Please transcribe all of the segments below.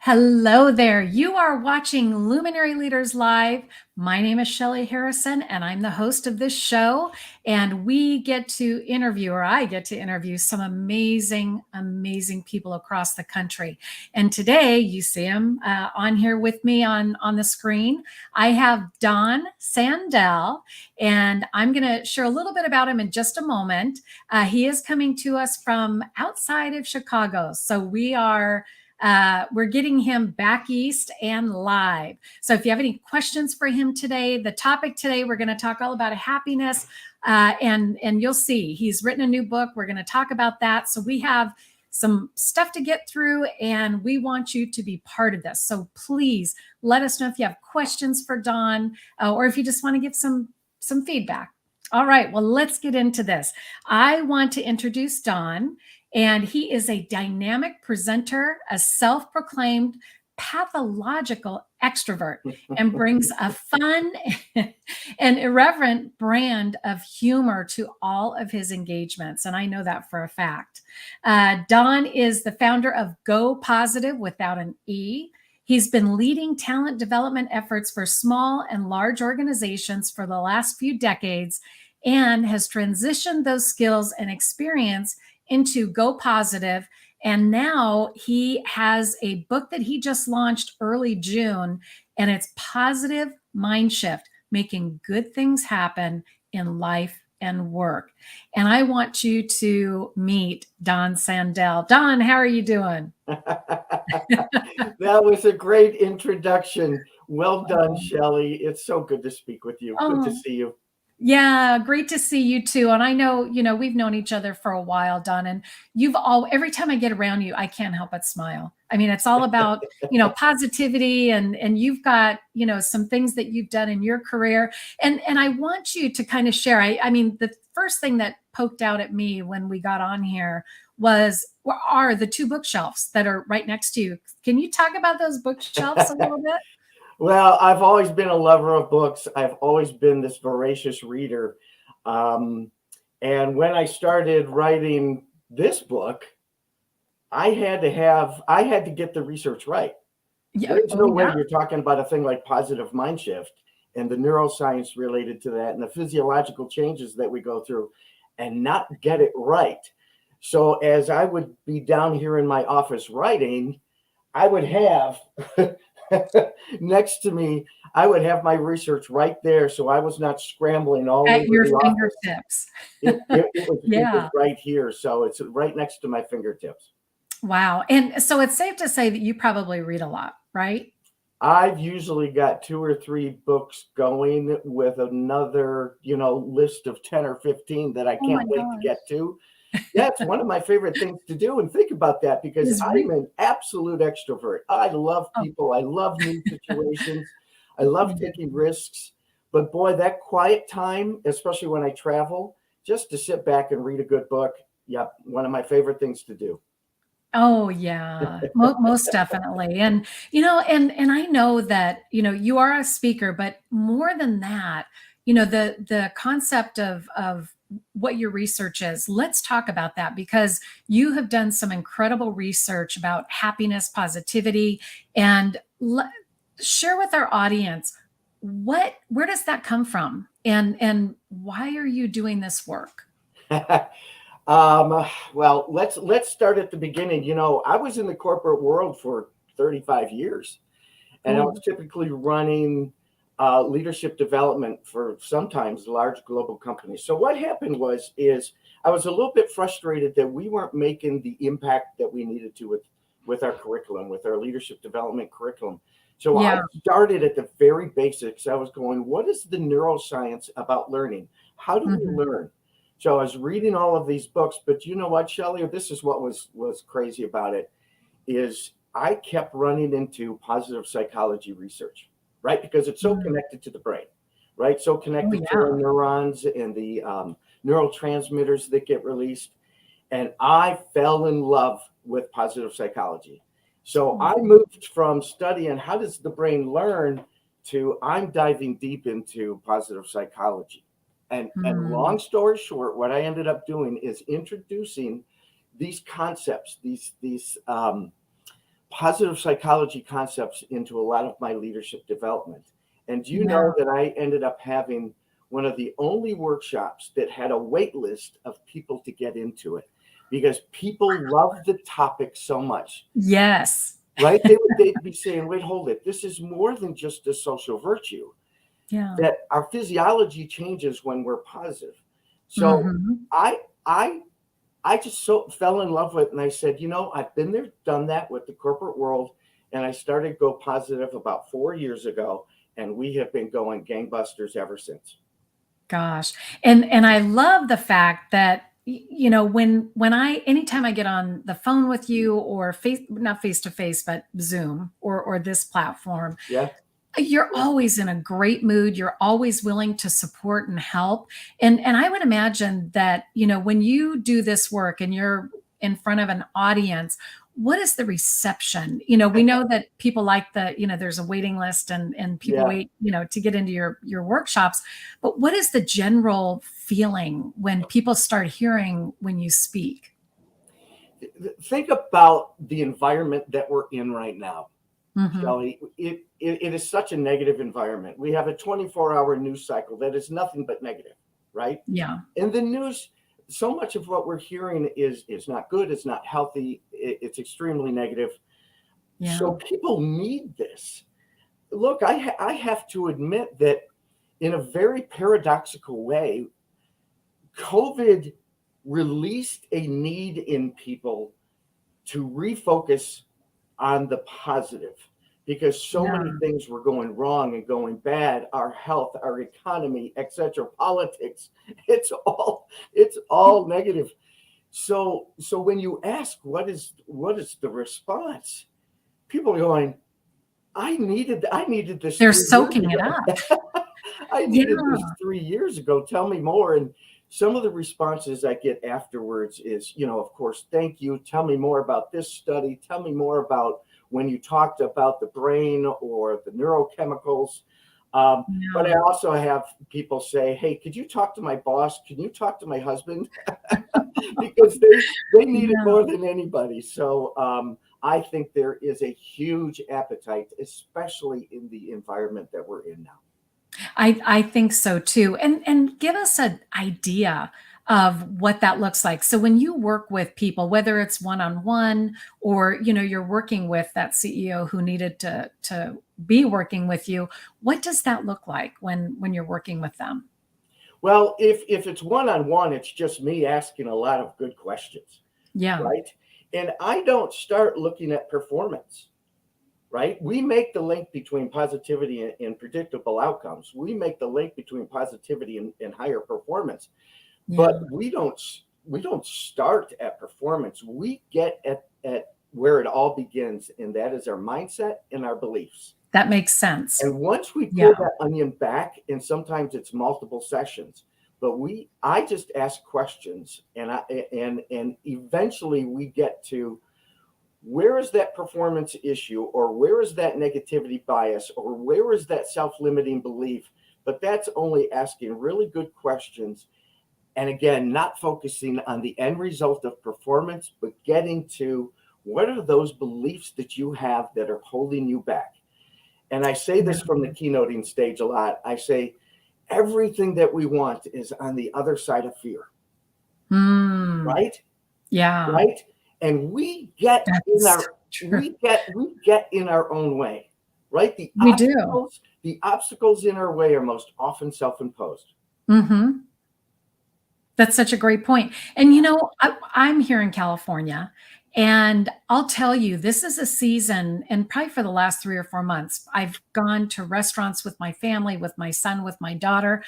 Hello there. You are watching Luminary Leaders Live. My name is Shelly Harrison, and I'm the host of this show. And we get to interview, or I get to interview, some amazing, amazing people across the country. And today, you see him on here with me on the screen. I have Don Sandel, and I'm going to share a little bit about him in just a moment. He is coming to us from outside of Chicago. So we're getting him back east and live. So if you have any questions for him today, the topic today, we're going to talk all about happiness. And you'll see he's written a new book. We're going to talk about that. So we have some stuff to get through, and we want you to be part of this. So please let us know if you have questions for Don, or if you just want to give some feedback. All right, well, let's get into this. I want to introduce Don. And he is a dynamic presenter, a self-proclaimed pathological extrovert, and brings a fun and irreverent brand of humor to all of his engagements. And I know that for a fact. Don is the founder of Go Positive without an E. He's been leading talent development efforts for small and large organizations for the last few decades, and has transitioned those skills and experience into Go Positive. And now he has a book that he just launched early June, and it's Positive Mind Shift, Making Good Things Happen in Life and Work. And I want you to meet Don Sandel. Don, how are you doing? That was a great introduction. Well done, Shelly. It's so good to speak with you. Good to see you. Yeah, great to see you too. And I know, we've known each other for a while, Don, and every time I get around you, I can't help but smile. I mean, it's all about, positivity, and you've got, some things that you've done in your career. And I want you to kind of share. I mean, the first thing that poked out at me when we got on here are the two bookshelves that are right next to you. Can you talk about those bookshelves a little bit? Well, I've always been a lover of books. I've always been this voracious reader. And when I started writing this book, I had to get the research right. Yeah. There's no way you're talking about a thing like positive mind shift and the neuroscience related to that and the physiological changes that we go through and not get it right. So as I would be down here in my office writing, I would have next to me, I would have my research right there, so I was not scrambling all At over your the fingertips. office. It was right here, so it's right next to my fingertips. Wow. And so it's safe to say that you probably read a lot, right? I've usually got 2 or 3 books going with another, list of 10 or 15 that I can't wait to get to. That's one of my favorite things to do. And think about that, because I'm an absolute extrovert. I love people. I love new situations. I love taking risks. But boy, that quiet time, especially when I travel, just to sit back and read a good book. Yep. One of my favorite things to do. Oh yeah, most definitely. And, and I know that, you are a speaker, but more than that, the concept of what your research is. Let's talk about that, because you have done some incredible research about happiness, positivity, and share with our audience where does that come from, and why are you doing this work? Well, let's start at the beginning. I was in the corporate world for 35 years, and I was typically running leadership development for sometimes large global companies. So what happened is I was a little bit frustrated that we weren't making the impact that we needed to with our curriculum, with our leadership development curriculum. So I started at the very basics. I was going, what is the neuroscience about learning? How do we learn? So I was reading all of these books, but you know what, Shelly? This is what was crazy about it, is I kept running into positive psychology research, right? Because it's so connected to the brain, right? So connected to our neurons and the neurotransmitters that get released. And I fell in love with positive psychology. So I moved from studying how does the brain learn to I'm diving deep into positive psychology. And long story short, what I ended up doing is introducing these concepts, these positive psychology concepts into a lot of my leadership development. And do you Yeah. know that I ended up having one of the only workshops that had a wait list of people to get into it because people love the topic so much, Yes. right? They'd be saying, wait, hold it. This is more than just a social virtue, Yeah. that our physiology changes when we're positive. So Mhm. I, I, I just so fell in love with it. And I said, I've been there, done that with the corporate world. And I started Go Positive about 4 years ago. And we have been going gangbusters ever since. Gosh. And I love the fact that when I anytime I get on the phone with you or not face to face but Zoom or this platform, Yeah. you're Yeah. always in a great mood. You're always willing to support and help. And I would imagine that, when you do this work and you're in front of an audience, what is the reception? We know that people like there's a waiting list and people Yeah. wait, to get into your workshops. But what is the general feeling when people start hearing when you speak? Think about the environment that we're in right now, Hmm. Shelly. It is such a negative environment. We have a 24-hour news cycle that is nothing but negative, right? Yeah. And the news, so much of what we're hearing is not good. It's not healthy. It's extremely negative. So Yeah. people need this. Look, I have to admit that in a very paradoxical way, COVID released a need in people to refocus on the positive because so Yeah. many things were going wrong and going bad, our health, our economy, etc., politics. It's all negative. So when you ask what is the response, people are going, I needed this They're 3 years soaking it ago. up. I Yeah. needed this 3 years ago. Tell me more. And some of the responses I get afterwards is, of course, thank you. Tell me more about this study. Tell me more about when you talked about the brain or the neurochemicals. But I Yeah. also have people say, hey, could you talk to my boss? Can you talk to my husband? Because they need it Yeah. more than anybody. So I think there is a huge appetite, especially in the environment that we're in now. I think so too. And give us an idea of what that looks like. So when you work with people, whether it's one-on-one or you're working with that CEO who needed to be working with you, what does that look like when you're working with them? Well, if it's one on one, it's just me asking a lot of good questions, Yeah. right? And I don't start looking at performance, right? We make the link between positivity and predictable outcomes. We make the link between positivity and higher performance, but Yeah. we don't start at performance. We get at where it all begins, and that is our mindset and our beliefs. That makes sense. And once we Yeah. pull that onion back, and sometimes it's multiple sessions, but I just ask questions, and eventually we get to where is that performance issue, or where is that negativity bias, or where is that self-limiting belief. But that's only asking really good questions, and again, not focusing on the end result of performance, but getting to what are those beliefs that you have that are holding you back. And I say Yeah. this from the keynoting stage a lot. I say everything that we want is on the other side of fear, Mm, right? yeah. Right? And That's true. we get in our own way, right? The We do. obstacles, the obstacles in our way are most often self-imposed. Mhm. That's such a great point. And I'm here in California, and I'll tell you, this is a season, and probably for the last 3 or 4 months, I've gone to restaurants with my family, with my son, with my daughter,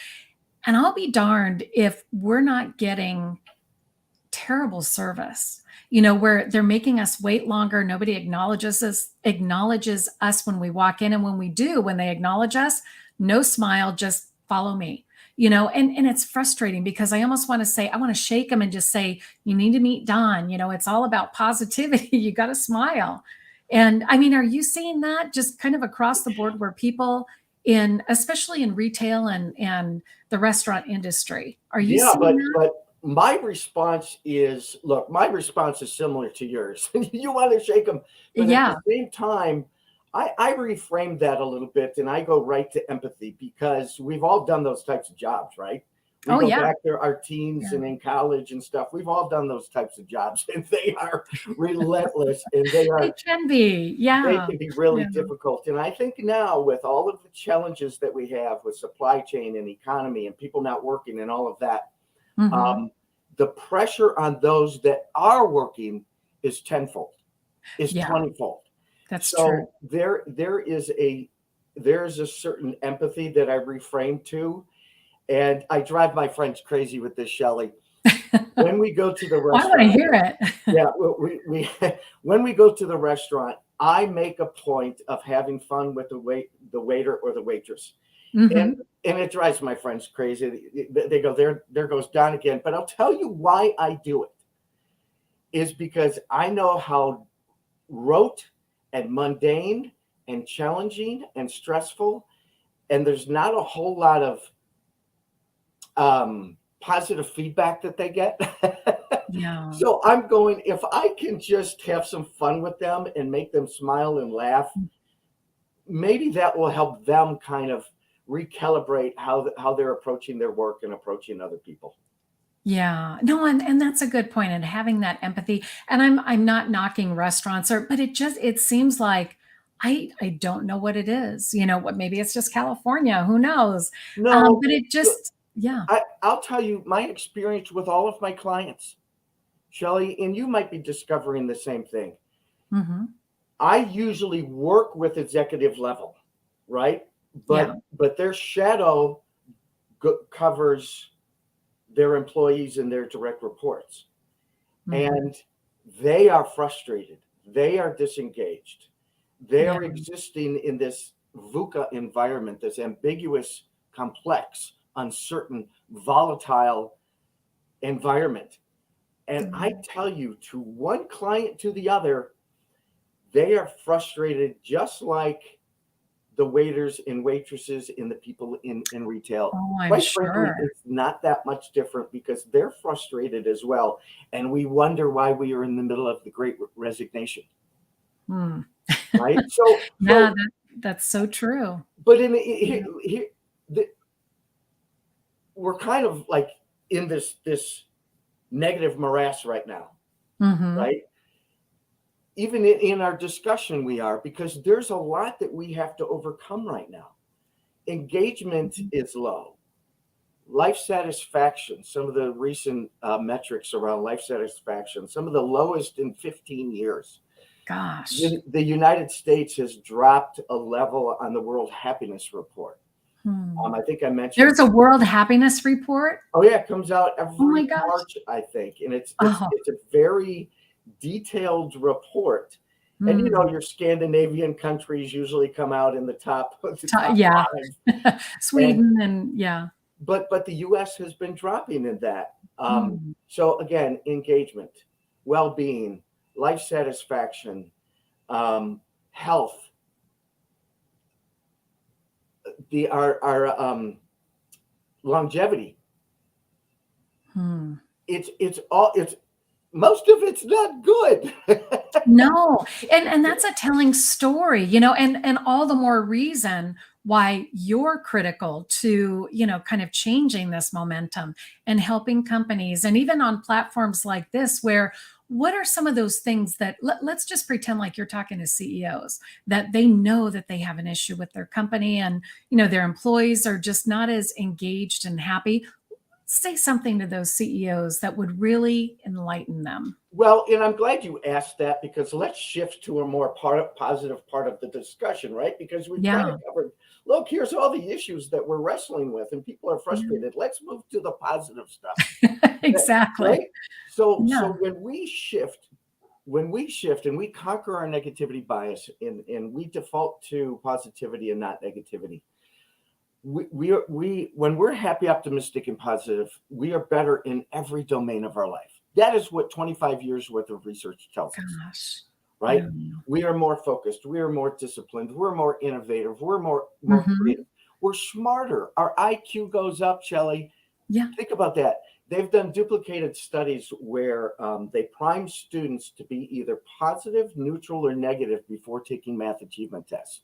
and I'll be darned if we're not getting terrible service. Where they're making us wait longer. Nobody acknowledges us when we walk in. And when we do, when they acknowledge us, no smile, just follow me. And it's frustrating because I almost want to say, I want to shake them and just say, you need to meet Don. It's all about positivity. You got to smile. And I mean, are you seeing that just kind of across the board where people especially in retail and the restaurant industry, are you Yeah, seeing but that? My response is, look, my response is similar to yours. You want to shake them, but at the Yeah. same time, I reframe that a little bit and I go right to empathy, because we've all done those types of jobs, right? We Oh, go yeah. back to our teens Yeah. and in college and stuff. We've all done those types of jobs, and they are relentless, and they Can be. Yeah. can be really Yeah. difficult. And I think now, with all of the challenges that we have with supply chain and economy and people not working and all of that, Hmm. um, the pressure on those that are working is tenfold, is Yeah, 20-fold. that's true. So there's a certain empathy that I reframe to, and I drive my friends crazy with this, Shelly. When we go to the I want to restaurant, hear it. yeah, we when we go to the restaurant, I make a point of having fun with the waiter or the waitress, and Hmm. and it drives my friends crazy. They go, there goes Don again. But I'll tell you why I do it is because I know how rote and mundane and challenging and stressful, and there's not a whole lot of positive feedback that they get. Yeah. So I'm going, if I can just have some fun with them and make them smile and laugh, maybe that will help them kind of recalibrate how they're approaching their work and approaching other people. Yeah. No, and that's a good point, and having that empathy. And I'm not knocking restaurants, but it seems like I don't know what it is. What, maybe it's just California, who knows? No, But it look, just, yeah. I'll tell you my experience with all of my clients, Shelly, and you might be discovering the same thing. Hmm. I usually work with executive level, right? Yeah. But their shadow covers their employees and their direct reports. Hmm. And they are frustrated. They are disengaged. They Yeah. are existing in this VUCA environment, this ambiguous, complex, uncertain, volatile environment. And I Mm. tell you, to one client to the other, they are frustrated just like the waiters and waitresses and the people in retail. Oh, I'm Quite frankly, sure. it's not that much different, because they're frustrated as well. And we wonder why we are in the middle of the great resignation, Hmm. right? Yeah, that's so true. But Yeah. here, the, we're kind of like in this negative morass right now, Hmm. right? Even in our discussion, we are, because there's a lot that we have to overcome right now. Engagement is low. Life satisfaction, some of the recent metrics around life satisfaction, some of the lowest in 15 years. Gosh. The United States has dropped a level on the World Happiness Report. Hmm. I think I mentioned. There's a World Happiness Report. Oh yeah, it comes out Oh my every gosh. March, I think, and Oh. it's a very detailed report. And Hmm. your Scandinavian countries usually come out in the top Yeah. five, and Sweden, and yeah. but the U.S. has been dropping in that. Hmm. So again, engagement, well-being, life satisfaction, health, our longevity. Hmm. It's most of it's not good. No, and that's a telling story, and all the more reason why you're critical to, kind of changing this momentum and helping companies, and even on platforms like this, where what are some of those things that let's just pretend like you're talking to CEOs, that they know that they have an issue with their company, and their employees are just not as engaged and happy. Say something to those CEOs that would really enlighten them. Well, and I'm glad you asked that, because let's shift to a more positive part of the discussion, right? Because we've kind of Yeah. covered, look, here's all the issues that we're wrestling with and people are Yeah. frustrated. Let's move to the positive stuff, Exactly. right? So Yeah. when we shift and we conquer our negativity bias, and we default to positivity and not negativity, we when we're happy, optimistic, and positive, we are better in every domain of our life. That is what 25 years worth of research tells us, Gosh. right? Yeah. We are more focused, we are more disciplined, we're more innovative, we're more Mhm. creative, we're smarter, our IQ goes up, Shelly. Yeah. Think about that. they've done duplicated studies where they prime students to be either positive, neutral, or negative before taking math achievement tests.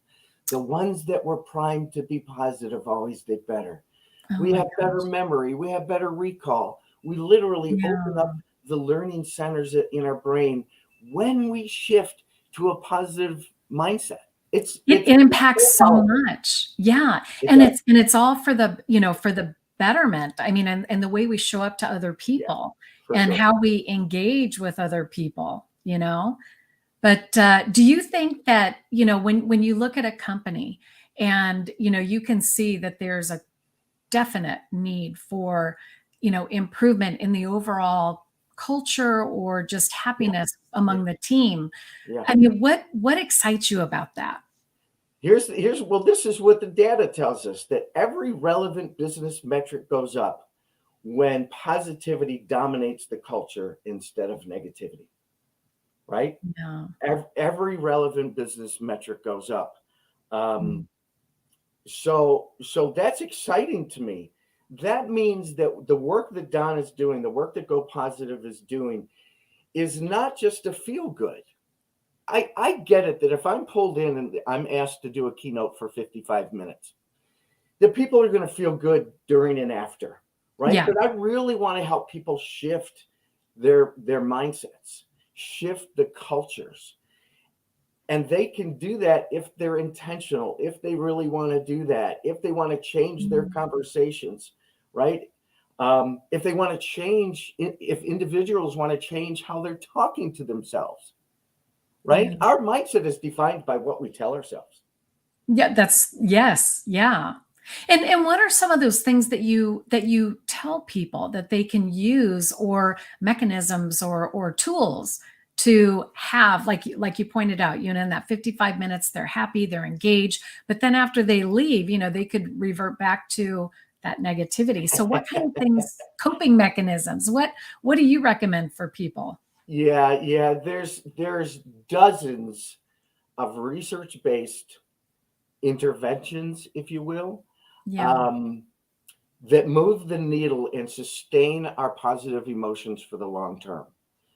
The ones that were primed to be positive always did better. Oh We my have better gosh. memory. We have better recall. We literally open Yeah. up the learning centers in our brain when we shift to a positive mindset. It impacts So so powerful. much. Yeah. It And does. it's all for the, for the betterment. I mean, and the way we show up to other Yeah, people for and sure. how we engage with other people, you know? But do you think that, when you look at a company and, you can see that there's a definite need for, improvement in the overall culture or just Yeah, happiness yeah, among the team? yeah. I mean, what excites you about that? Well, this is what the data tells us, that every relevant business metric goes up when positivity dominates the culture instead of negativity, right? Yeah. Every relevant business metric goes up. Mm. Um, so that's exciting to me. That means that the work that Don is doing, the work that Go Positive is doing, is not just to feel good. I get it that if I'm pulled in and I'm asked to do a keynote for 55 minutes, the people are going to feel good during and after, right? Yeah. But I really want to help people shift their mindsets, shift the cultures. And they can do that if they're intentional, if they really want to do that, if they want to change their Mm. conversations, right? If they want to change, if individuals want to change how they're talking to themselves, Yeah. right? Our mindset is defined by what we tell ourselves. Yeah, yes, yeah. And what are some of those things that you tell people that they can use, or mechanisms or tools to have, like you pointed out, in that 55 minutes they're happy, they're engaged, but then after they leave, they could revert back to that negativity. So what kind of things, coping mechanisms, what do you recommend for people? Yeah. There's dozens of research-based interventions, if you will, Yeah. um, that move the needle and sustain our positive emotions for the long term.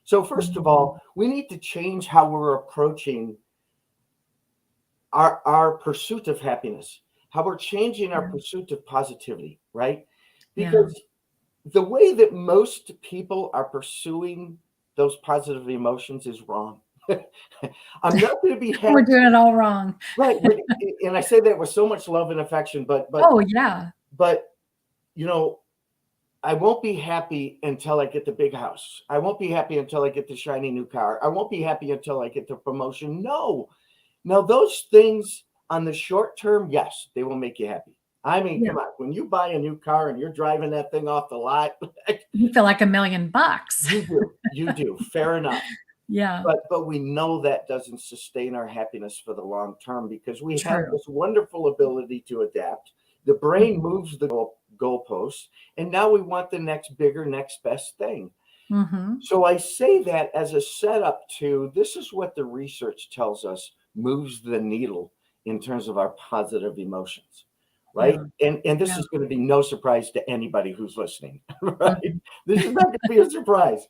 So first of Mhm. all, we need to change how we're approaching our pursuit of happiness, how we're changing our Yeah. pursuit of positivity, right? Yeah. Because the way that most people are pursuing those positive emotions is wrong. I'm not going to be We're happy, doing it all wrong. right? And I say that with so much love and affection, Oh, yeah. but you know, I won't be happy until I get the big house. I won't be happy until I get the shiny new car. I won't be happy until I get the promotion. No. Now, those things on the short term, yes, they will make you happy. I mean, Yeah. come on. When you buy a new car and you're driving that thing off the lot, You feel like $1,000,000. you do. You do. Fair enough. Yeah, But we know that doesn't sustain our happiness for the long term because we have true. this wonderful ability to adapt. The brain moves the goalposts, and now we want the next bigger, next best thing. Mhm. So I say that as a setup to this is what the research tells us moves the needle in terms of our positive emotions, right? Yeah, And this yeah. is going to be no surprise to anybody who's listening, right? Mhm. This is not going to be a surprise.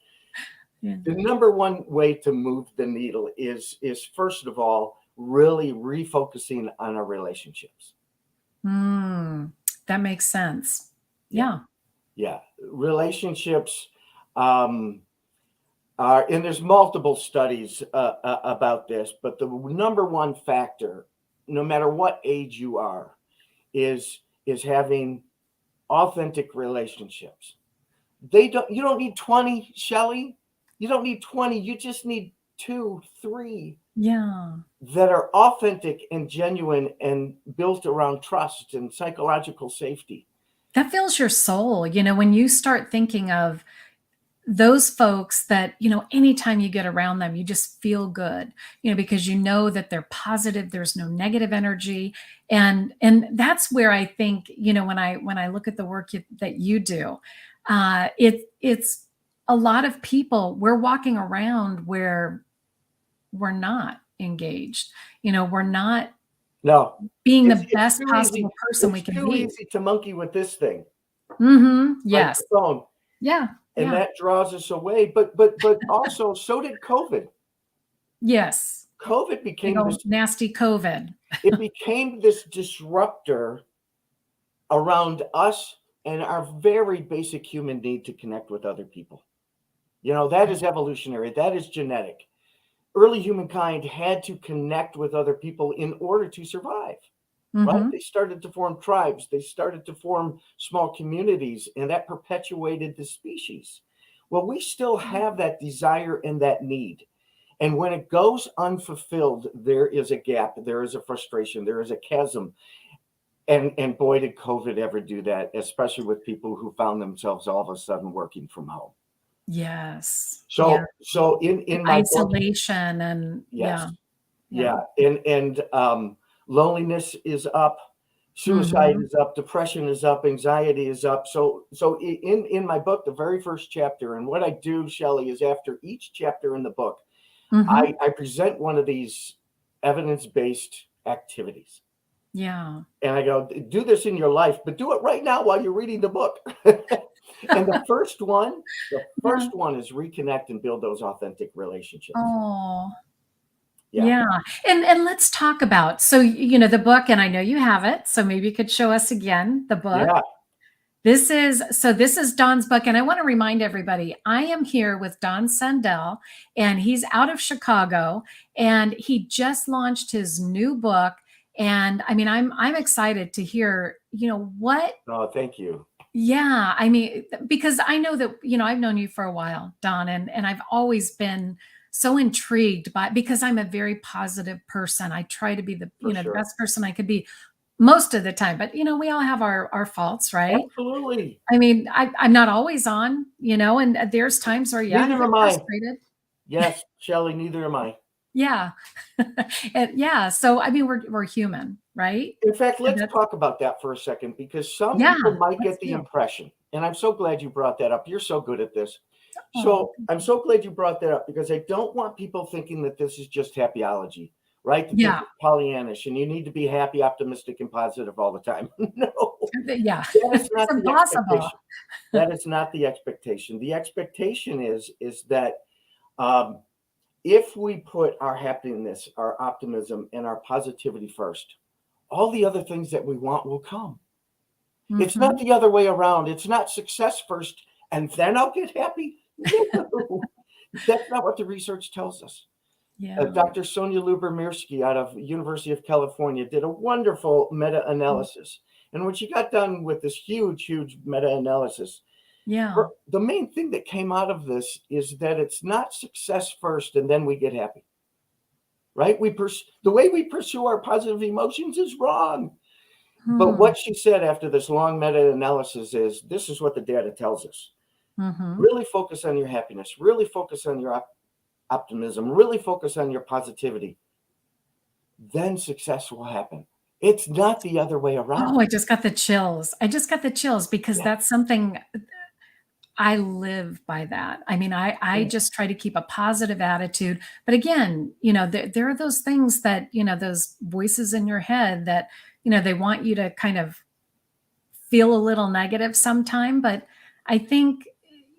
Yeah. The number one way to move the needle is first of all really refocusing on our relationships. Mm, that makes sense. Yeah, Yeah. yeah, relationships. Um, and there's multiple studies about this, but the number one factor, no matter what age you are, is having authentic relationships. You don't need 20, Shelly. You don't need 20. You just need two, three Yeah. that are authentic and genuine and built around trust and psychological safety. That fills your soul, when you start thinking of those folks that, anytime you get around them, you just feel good, because you know that they're positive, there's no negative energy. And that's where I think, when I look at the work that you do, it's a lot of people, we're walking around where we're not engaged. We're not No, being it's the it's best too easy. possible person we It's can too be. easy to monkey with this thing, like Yes. the phone. Yeah. And Yeah. that draws us away. But also, so did COVID. Yes. COVID Big became old this, nasty COVID. it became this disruptor around us and our very basic human need to connect with other people. That is evolutionary. That is genetic. Early humankind had to connect with other people in order to survive, right? Mm-hmm. They started to form tribes. They started to form small communities, and that perpetuated the species. Well, we still have that desire and that need. And when it goes unfulfilled, there is a gap, there is a frustration, there is a chasm. And boy, did COVID ever do that, especially with people who found themselves all of a sudden working from home. Yes. Yeah. So And in my book, isolation and yes, yeah. Yeah. yeah, and loneliness is up, suicide Mm-hmm. is up, depression is up, anxiety is up. So in my book, the very first chapter, and what I do, Shelly, is after each chapter in the book, Mm-hmm. I present one of these evidence-based activities. Yeah. And I go, do this in your life, but do it right now while you're reading the book. And the Yeah. first one is reconnect and build those authentic relationships. Oh, Yeah. yeah. And let's talk about, so, the book, and I know you have it, so maybe you could show us again the book. Yeah. This is Don's book, and I want to remind everybody, I am here with Don Sandel, and he's out of Chicago, and he just launched his new book. And I mean, I'm excited to hear, what. Oh, thank you. Yeah, I mean, because I know that, I've known you for a while, Don, and I've always been so intrigued by, because I'm a very positive person. I try to be For the sure. best person I could be most of the time, but we all have our faults, right? Absolutely. I mean, I'm not always on, and there's times where, yeah, I Neither get am I. frustrated. Yes, Shelly, neither am I. Yeah. And yeah, so I mean, we're human, right? In fact, And let's that's, talk about that for a second, because some yeah, people might let's get the do. impression, and I'm so glad you brought that up. You're so good at this. Oh, So I'm so glad you brought that up, because I don't want people thinking that this is just happyology, right? That this yeah. is Pollyannish and you need to be happy, optimistic, and positive all the time. No, Yeah. that is It's not the impossible. expectation. That is not the expectation. The expectation is that um, if we put our happiness, our optimism, and our positivity first, all the other things that we want will come. It's not Mhm. the other way around. It's not success first and then I'll get happy. No, that's not what the research tells us. Yeah. Dr. Sonia Lubomirsky out of University of California did a wonderful meta-analysis. And when she got done with this huge meta-analysis, Yeah. the main thing that came out of this is that it's not success first and then we get happy, right? The way we pursue our positive emotions is wrong. But Hmm. what she said after this long meta-analysis is, this is what the data tells us. Mhm. Really focus on your happiness. Really focus on your optimism. Really focus on your positivity. Then success will happen. It's not the other way Oh, around. I just got the chills. I just got the chills because Yeah. that's something I live by that. I mean, I Yeah. just try to keep a positive attitude. But again, there are those things that, those voices in your head that, they want you to kind of feel a little negative sometime. But I think,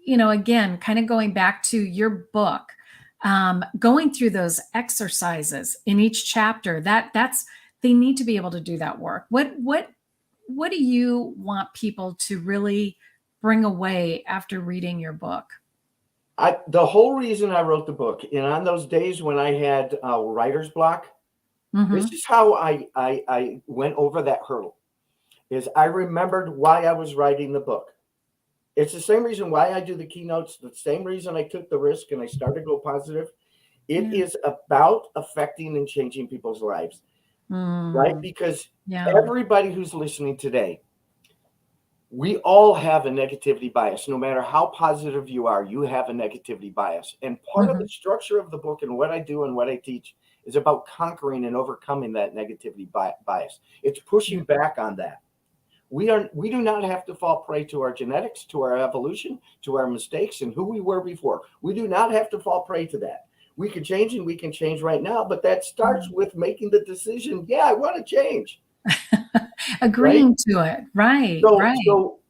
again, kind of going back to your book, going through those exercises in each chapter, that's they need to be able to do that work. What do you want people to really bring away after reading your book? The whole reason I wrote the book, and on those days when I had writer's block, this Hmm. is how I went over that hurdle. Is I remembered why I was writing the book. It's the same reason why I do the keynotes, the same reason I took the risk and I started Go Positive. It Yeah. is about affecting and changing people's lives, right? Mm, Because yeah. everybody who's listening today, we all have a negativity bias. No matter how positive you are, you have a negativity bias. And part of the Hmm. structure of the book and what I do and what I teach is about conquering and overcoming that negativity bias. It's Yeah. pushing back on that. We do not have to fall prey to our genetics, to our evolution, to our mistakes, and who we were before. We do not have to fall prey to that. We can change, and we can change right now, but that starts with making the decision. Yeah, I want to change. right? Agreeing to it. Right, So, right.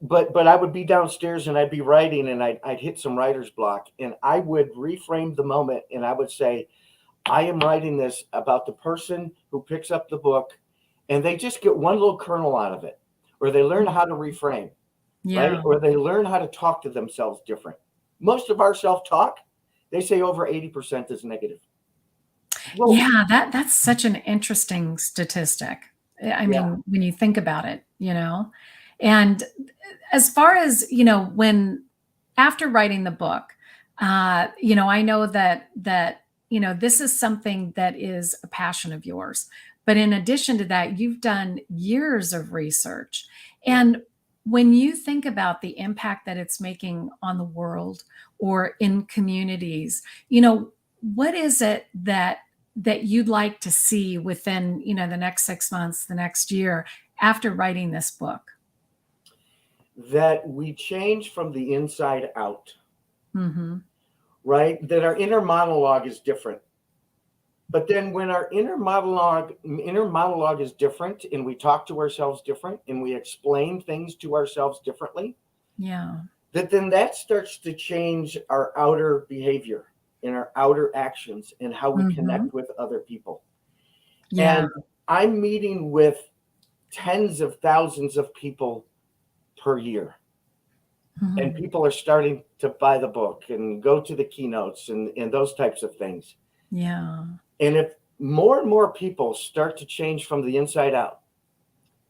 but I would be downstairs and I'd be writing and I'd hit some writer's block and I would reframe the moment and I would say, I am writing this about the person who picks up the book and they just get one little kernel out of it, or they learn how to reframe, right? Yeah. Or they learn how to talk to themselves different. Most of our self-talk, they say over 80% is negative. Well, Yeah, that's such an interesting statistic. I yeah, mean, when you think about it, you know? And as far as, when after writing the book, I know that this is something that is a passion of yours. But in addition to that, you've done years of research. yeah. And when you think about the impact that it's making on the world or in communities, what is it that you'd like to see within, the next 6 months, the next year after writing this book? That we change from the inside out, Hmm. right? That our inner monologue is different. But then when our inner monologue is different and we talk to ourselves different and we explain things to ourselves differently, Yeah. that starts to change our outer behavior and our outer actions and how we Hmm. connect with other people. Yeah. And I'm meeting with tens of thousands of people per year. And Mhm. people are starting to buy the book and go to the keynotes and those types of things. Yeah. And if more and more people start to change from the inside out,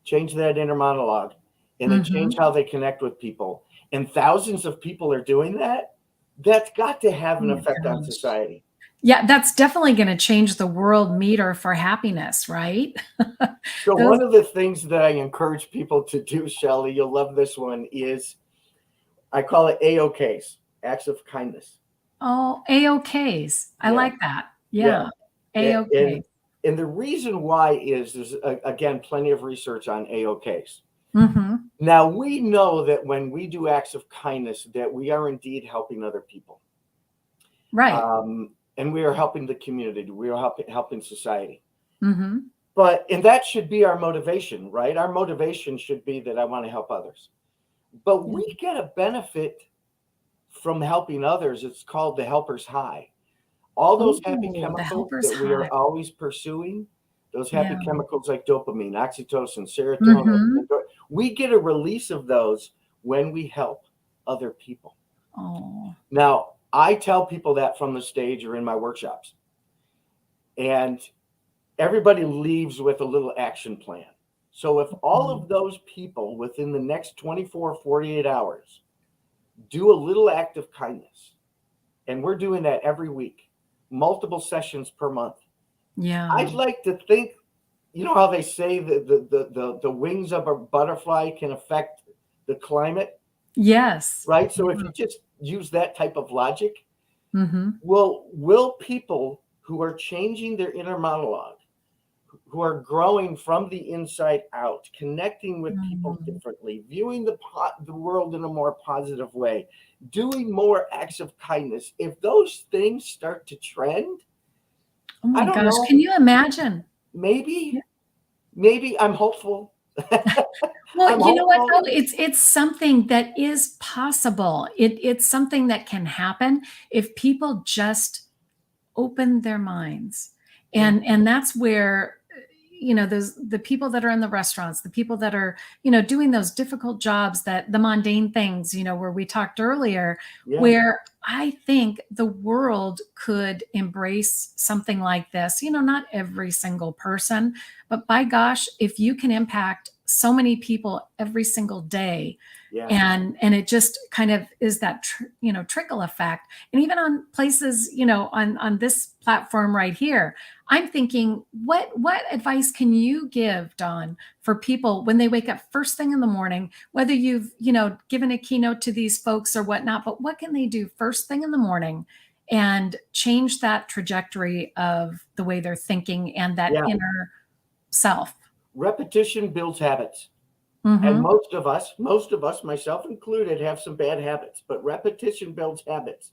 change that inner monologue, and they change Mhm. how they connect with people, and thousands of people are doing that, that's got to have Oh an my effect on gosh. society. Yeah, that's definitely gonna change the world meter for happiness, right? So Those one of the things that I encourage people to do, Shelly, you'll love this one, is I call it AOKs, acts of kindness. Oh, A-OKs. I Yeah, like that. yeah. Yeah. A- A-OK. and the reason why is there's again plenty of research on AOKs. Mhm. Now we know that when we do acts of kindness, that we are indeed helping other people, Right. and we are helping the community. We are helping society. Mhm. And that should be our motivation, right? Our motivation should be that I want to help others. But Yeah. we get a benefit from helping others. It's called the helper's high. All those happy Ooh, the chemicals helper's that we are high. always pursuing, those happy Yeah. chemicals like dopamine, oxytocin, serotonin, Mhm. we get a release of those when we help other people. Oh. Now, I tell people that from the stage or in my workshops, and everybody leaves with a little action plan. So if all Mm. of those people within the next 24, 48 hours do a little act of kindness, and we're doing that every week, multiple sessions per month, I'd Yeah. like to think, you know how they say that the wings of a butterfly can affect the climate, Yes. right? So if Yeah. you just use that type of logic, Mhm. will people who are changing their inner monologue, who are growing from the inside out, connecting with people Mhm. differently, viewing the world in a more positive way, doing more acts of kindness, if those things start to trend, Oh I my don't gosh, know, can you imagine? maybe, maybe I'm hopeful. Well, I'm you know what though? hopeful. It's something that is possible. It's something that can happen if people just open their minds. Yeah, And that's where those the people that are in the restaurants, the people that are, doing those difficult jobs, that the mundane things, where we talked earlier, yeah, where I think the world could embrace something like this. Not every single person, but by gosh, if you can impact so many people every single day, yeah, and it just kind of is that trickle effect. And even on places, on this platform right here, I'm thinking, what advice can you give, Dawn, for people when they wake up first thing in the morning, whether you've, given a keynote to these folks or whatnot, but what can they do first thing in the morning and change that trajectory of the way they're thinking and that yeah. inner self? Repetition builds habits. And Mm-hmm. most of us, myself included, have some bad habits, but repetition builds habits.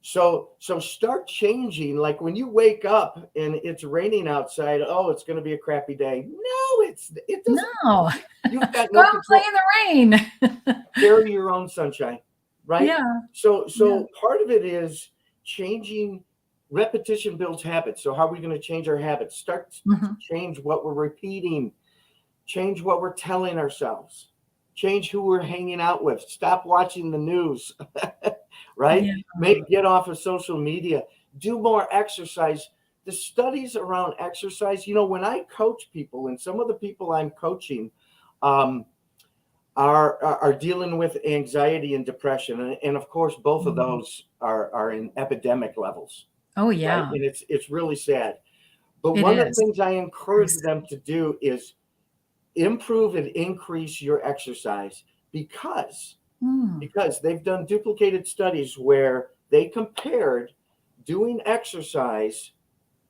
So start changing. Like when you wake up and it's raining outside, oh, it's going to be a crappy day. No, it doesn't. No. You've got Go no out and play control. in the rain. Carry your own sunshine, right? Yeah. So Yeah. part of it is changing. Repetition builds habits. So how are we going to change our habits? Start to change what we're repeating, change what we're telling ourselves, change who we're hanging out with. Stop watching the news, right? Yeah. Get off of social media. Do more exercise. The studies around exercise, when I coach people, and some of the people I'm coaching are dealing with anxiety and depression, and of course, both of those are in epidemic levels. Oh, Right? yeah. And it's really sad. But It one of the is. things I encourage them to do is improve and increase your exercise because they've done duplicated studies where they compared doing exercise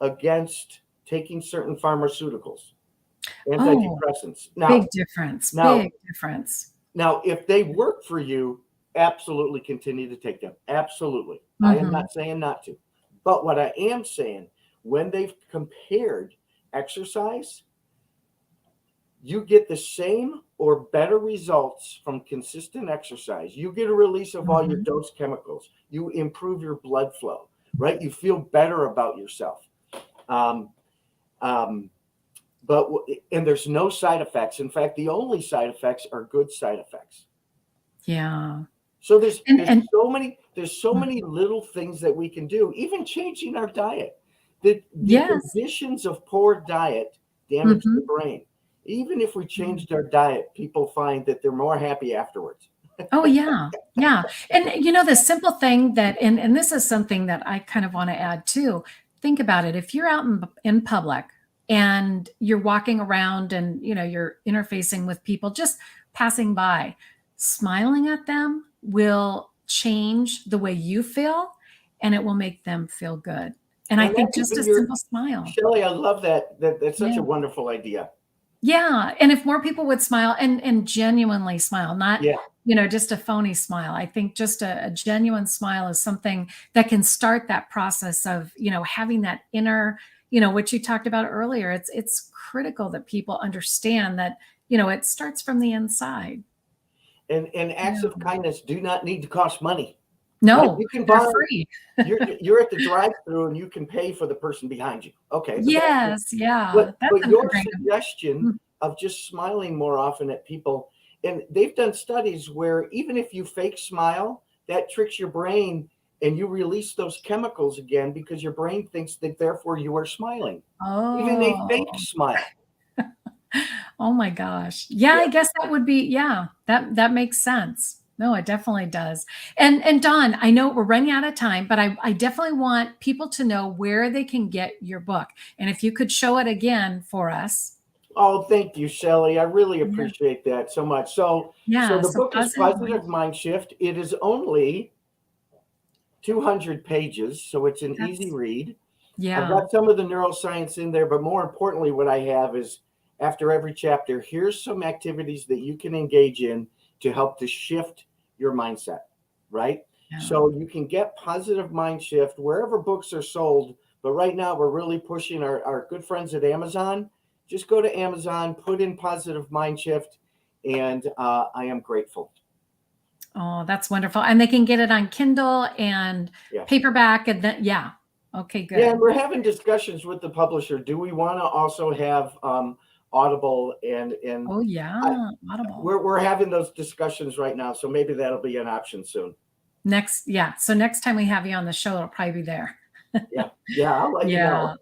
against taking certain pharmaceuticals, antidepressants. Big difference. Big difference. Now, if they work for you, absolutely continue to take them. Absolutely. I am not saying not to. But what I am saying, when they've compared exercise, you get the same or better results from consistent exercise. You get a release of all your dose chemicals. You improve your blood flow, right? You feel better about yourself. And there's no side effects. In fact, the only side effects are good side effects. Yeah. So there's so many little things that we can do, even changing our diet. The conditions of poor diet damage the brain. Even if we changed our diet, people find that they're more happy afterwards. Oh, yeah. Yeah. And the simple thing that, and this is something that I kind of want to add too. Think about it. If you're out in public and you're walking around and, you're interfacing with people just passing by, smiling at them will change the way you feel, and it will make them feel good. And I think just a simple smile. Shelly, I love that. That's such a wonderful idea. Yeah. And if more people would smile and genuinely smile, not, just a phony smile. I think just a genuine smile is something that can start that process of, having that inner, what you talked about earlier. It's critical that people understand that, it starts from the inside. And acts of kindness do not need to cost money. No, you can they're free. You're at the drive-through and you can pay for the person behind you. Okay. Yes. Yeah. But your suggestion of just smiling more often at people, and they've done studies where even if you fake smile, that tricks your brain and you release those chemicals again because your brain thinks that therefore you are smiling. Even a fake smile. Oh my gosh. Yeah, I guess that would be, that makes sense. No, it definitely does. And Dawn, I know we're running out of time, but I definitely want people to know where they can get your book. And if you could show it again for us. Oh, thank you, Shelly. I really appreciate that so much. So the book is Positive Mind Shift. It is only 200 pages, so it's an easy read. Yeah. I've got some of the neuroscience in there, but more importantly, what I have is after every chapter, here's some activities that you can engage in to help to shift your mindset, right? Yeah. So you can get Positive Mind Shift wherever books are sold. But right now, we're really pushing our good friends at Amazon. Just go to Amazon, put in Positive Mind Shift, and I am grateful. Oh, that's wonderful. And they can get it on Kindle and paperback. And then, okay, good. Yeah, and we're having discussions with the publisher. Do we want to also have Audible and Audible. We're having those discussions right now, so maybe that'll be an option soon. So next time we have you on the show, it'll probably be there. I'll let you know.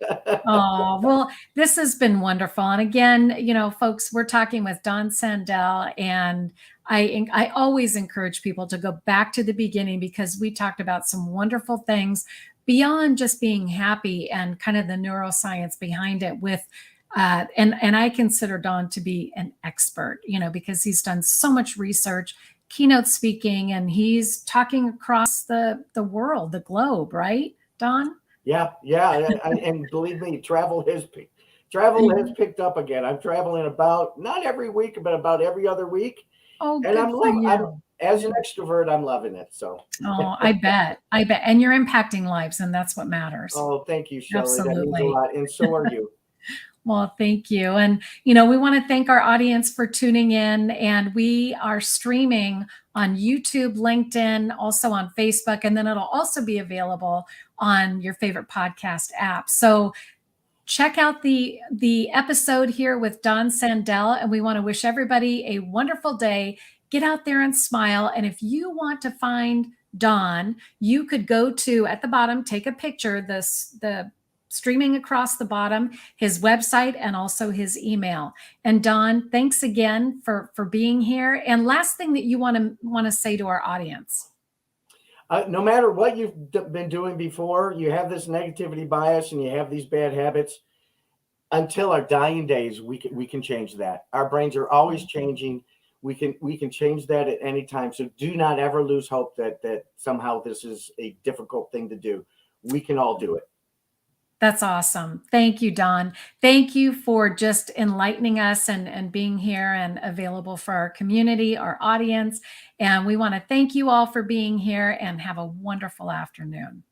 Oh, well, this has been wonderful. And again, folks, we're talking with Dawn Sandel, and I always encourage people to go back to the beginning because we talked about some wonderful things beyond just being happy and kind of the neuroscience behind it with and I consider Dawn to be an expert, because he's done so much research, keynote speaking, and he's talking across the world, the globe, right, Dawn? Yeah. And believe me, travel has picked up again. I'm traveling about, not every week, but about every other week. Oh, and I'm as an extrovert, I'm loving it. So. Oh, I bet. And you're impacting lives, and that's what matters. Oh, thank you, Shelly. Absolutely. That means a lot. And so are you. Well, thank you. And, we want to thank our audience for tuning in. And we are streaming on YouTube, LinkedIn, also on Facebook, and then it'll also be available on your favorite podcast app. So check out the episode here with Don Sandel. And we want to wish everybody a wonderful day. Get out there and smile. And if you want to find Don, you could go to, at the bottom, take a picture, the streaming across the bottom, his website and also his email. And Don, thanks again for being here. And last thing that you want to say to our audience. No matter what you've been doing before, you have this negativity bias and you have these bad habits. Until our dying days, we can change that. Our brains are always changing. We can change that at any time. So do not ever lose hope that somehow this is a difficult thing to do. We can all do it. That's awesome. Thank you, Don. Thank you for just enlightening us and being here and available for our community, our audience. And we want to thank you all for being here and have a wonderful afternoon.